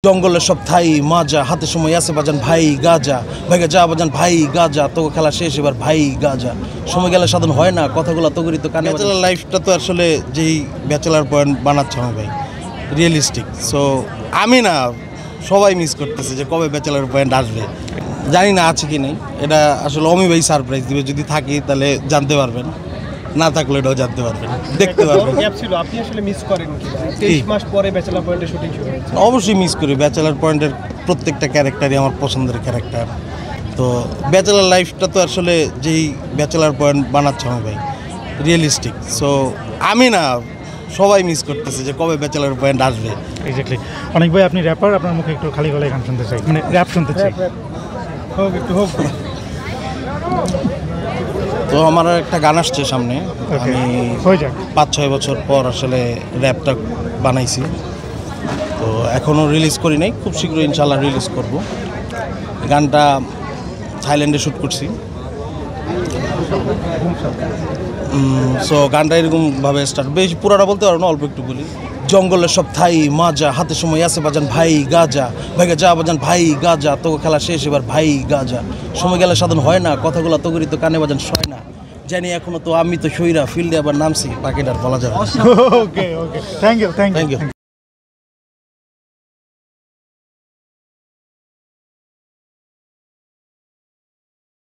জঙ্গলের সব থাই মাজা হাতে সময় আছে বাজান ভাই গাজা ভাইকে যা বাজান ভাই গাজা তোকে খেলা শেষ এবার ভাই গাজা সময় গেলে সাধন হয় না কথাগুলো তো করি তো কানে ব্যাচেলার লাইফটা তো আসলে যেই ব্যাচেলার পয়েন্ট বানাচ্ছে আমার ভাই রিয়েলিস্টিক সো আমি না সবাই মিস করতেছে যে কবে ব্যাচেলার পয়েন্ট আসবে জানি না আছে কি নেই এটা আসলে অমি ভাই সারপ্রাইজ দিবে যদি থাকি তাহলে জানতে পারবেন না থাকলে এটাও জানতে পারবেন দেখতে পারবেন আপনি আসলে মিস করেন কি 23 মাস পরে ব্যাচেলার পয়েন্টে শুটিং শুরু হয়েছে অবশ্যই মিস করি ব্যাচেলার পয়েন্টের প্রত্যেকটা ক্যারেক্টারই আমার পছন্দের ক্যারেক্টার তো ব্যাচেলার লাইফটা তো আসলে যেই ব্যাচেলার পয়েন্ট বানাচ্ছে আমার ভাই রিয়েলিস্টিক সো আমি না সবাই মিস করতেছে যে কবে ব্যাচেলার পয়েন্ট আসবে এক্স্যাক্টলি অনেক ভাই আপনি র্যাপার আপনার মুখে একটু খালি গলায় গান শুনতে চাই মানে র্যাপ শুনতে চাই হোক একটু হোক তো আমার একটা গান আসছে সামনে আমি হয়ে যাক 5-6 বছর পর আসলে র্যাপটা বানাইছি তো এখনও রিলিজ করি নাই খুব শীঘ্রই ইনশাল্লাহ রিলিজ করব গানটা থাইল্যান্ডে শ্যুট করছি সো গানটা এরকমভাবে স্টার্ট বেশি পুরাটা বলতে পারবো না অল্প একটু বলি জঙ্গলের সব থাই মাজা হাতে সময় আছে বাজান ভাই গাজা ভাইকে যা বাজান ভাই গাজা তোকে খেলা শেষ এবার ভাই গাজা সময় গেলে সাধন হয় না কথাগুলো তো করি তো কানে বাজান শয় না জানি এখনো তো আমি তো সইরা ফিল্ডে আবার নামছি পাখিটার বলা যাবে ওকে ওকে থ্যাংক ইউ